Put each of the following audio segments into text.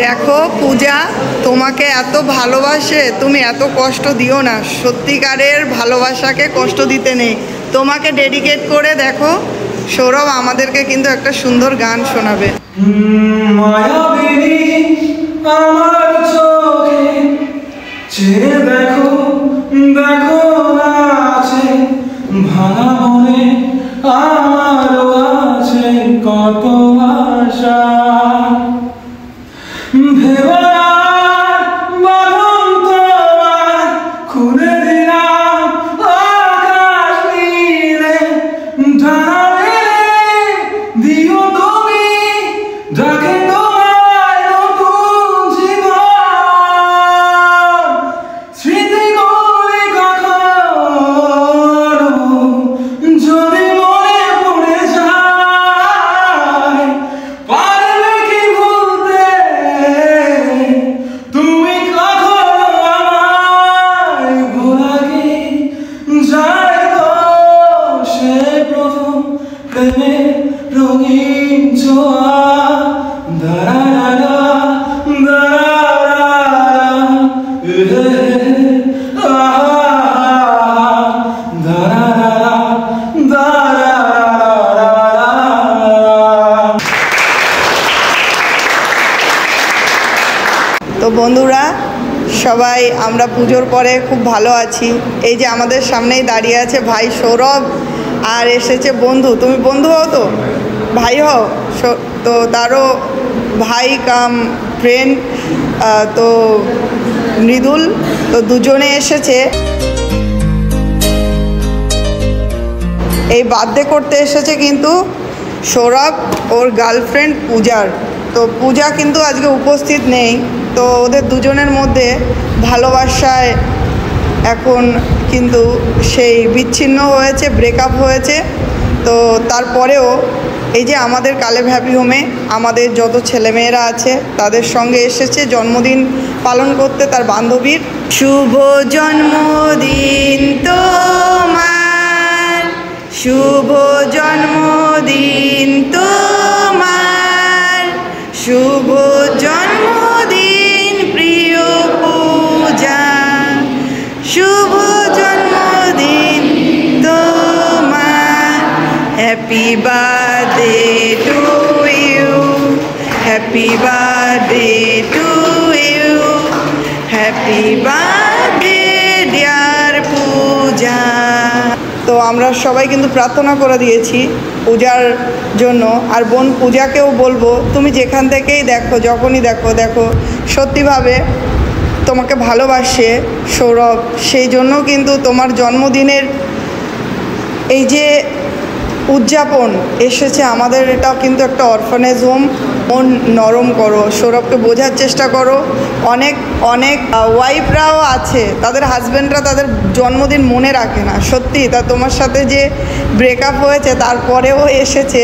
দেখো পূজা, তোমাকে এত ভালোবাসে, তুমি এত কষ্ট দিও না। সত্যিকারের ভালোবাসাকে কষ্ট দিতে নেই। তোমাকে ডেডিকেট করে দেখো সৌরভ আমাদেরকে কিন্তু একটা সুন্দর গান শোনাবে। আমার চোখে চেয়ে দেখো দেখো আছে ভাঙা মনে আমারও আছে কত আশা ভেবার বাঁধন তোমার খুলে দিলাম আকাশ নীলে ডানা মেলে দিও তুমি ডাকে তোমায় নতুন জীবন স্মৃতিগুলি কখনো যদি মনে পড়ে যায় পারলে কি ভুলতে তুমি কখনো আমায় ভোলা কি যায় তো সে প্রথম প্রেমের রঙিন ছোঁয়া দাঁড়া তো বন্ধুরা সবাই আমরা পুজোর পরে খুব ভালো আছি। এই যে আমাদের সামনেই দাঁড়িয়ে আছে ভাই সৌরভ, আর এসেছে বন্ধু। তুমি বন্ধু হও তো, ভাই হও তো, তারও ভাই কাম ফ্রেন্ড তো মৃদুল। তো দুজনে এসেছে এই বার্থডে করতে এসেছে, কিন্তু সৌরভ ওর গার্লফ্রেন্ড পূজার। তো পূজা কিন্তু আজকে উপস্থিত নেই। তো ওদের দুজনের মধ্যে ভালোবাসায় এখন কিন্তু সেই বিচ্ছিন্ন হয়েছে, ব্রেকআপ হয়েছে। তো তারপরেও এই যে আমাদের কালেব হ্যাপি হোমে আমাদের যত ছেলেমেয়েরা আছে তাদের সঙ্গে এসেছে জন্মদিন পালন করতে তার বান্ধবীর। শুভ জন্মদিন তোমার, শুভ জন্মদিন তোমার, শুভ জন্মদিন প্রিয় পূজা, শুভ জন্মদিন তোমার। Happy birthday to you, happy birthday to you, happy birthday dear Puja. তো আমরা সবাই কিন্তু প্রার্থনা করে দিয়েছি পূজার জন্য। আর বোন পূজাকেও বলবো, তুমি যেখান থেকেই দেখো, যখনই দেখো সত্যিভাবে তোমাকে ভালোবাসে সৌরভ। সেই জন্য কিন্তু তোমার জন্মদিনের এই যে উদযাপন এসেছে আমাদের, এটাও কিন্তু একটা অরফানেজ হোম। মন নরম করো, সৌরভকে বোঝার চেষ্টা করো। অনেক অনেক ওয়াইফরাও আছে, তাদের হাজব্যান্ডরা তাদের জন্মদিন মনে রাখে না। সত্যি তা তোমার সাথে যে ব্রেকআপ হয়েছে তারপরেও এসেছে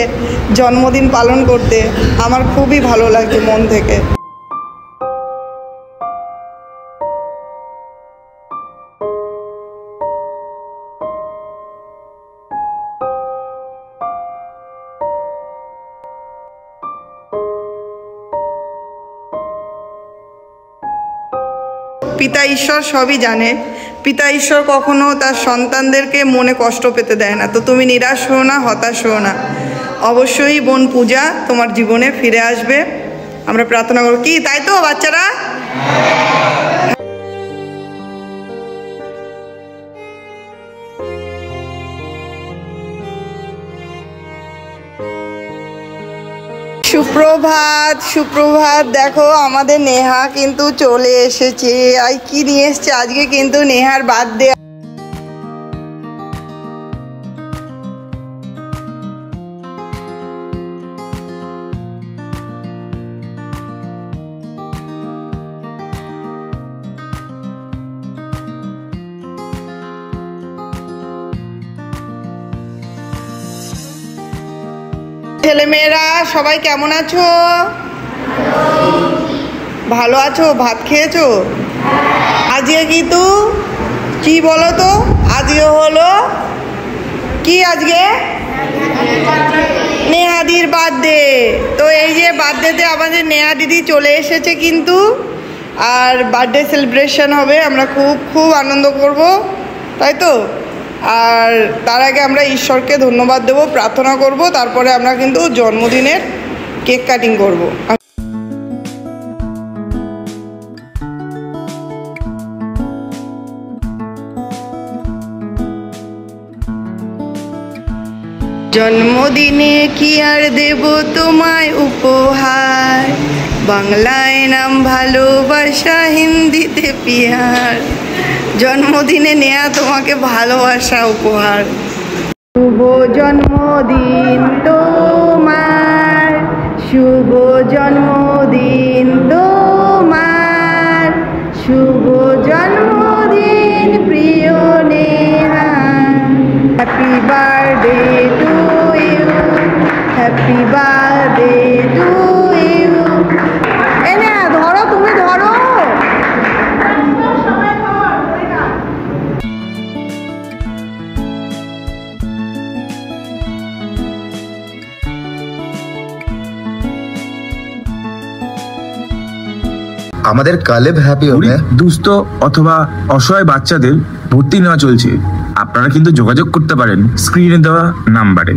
জন্মদিন পালন করতে, আমার খুবই ভালো লাগছে মন থেকে। পিতা ঈশ্বর সবই জানে, পিতা ঈশ্বর কখনো তার সন্তানদেরকে মনে কষ্ট পেতে দেয় না। তো তুমি নিরাশ হও না, হতাশ হও না। অবশ্যই বোন পূজা তোমার জীবনে ফিরে আসবে, আমরা প্রার্থনা করব। কি তাই তো বাচ্চারা? সুপ্রভাত, সুপ্রভাত। দেখো আমাদের নেহা কিন্তু চলে এসেছে। আর কি নিয়ে এসছে আজকে? কিন্তু নেহার বার্থডে। ছেলেমেয়েরা সবাই কেমন আছো? ভালো আছো? ভাত খেয়েছো? আজকে কিন্তু কি বলো তো, আজকে হলো কি? আজকে নেহার নেহাদির বার্থডে। তো এই যে বার্থডেতে আমাদের নেহা দিদি চলে এসেছে কিন্তু, আর বার্থডে সেলিব্রেশন হবে, আমরা খুব খুব আনন্দ করব, তাই তো। আর তার আগে আমরা ঈশ্বরকে ধন্যবাদ দেব, প্রার্থনা করব, তারপরে আমরা কিন্তু জন্মদিনের কেক কাটিং করব। জন্মদিনে কি আর দেব তোমায় উপহার, বাংলায় নাম ভালোবাসা, হিন্দিতে পিয়ার। জন্মদিনে নেয়া তোমাকে ভালোবাসা উপহার। শুভ জন্মদিন তোমার, শুভ জন্মদিন তোমার, শুভ জন্মদিন প্রিয় Neha. Happy birthday to you, happy birthday to you. এই না ধরো, তুমি ধরো। আমাদের কালেব হ্যাপি হবে। দুস্থ অথবা অসহায় বাচ্চাদের ভর্তি নেওয়া চলছে। আপনারা কিন্তু যোগাযোগ করতে পারেন স্ক্রিনে দেওয়া নাম্বারে।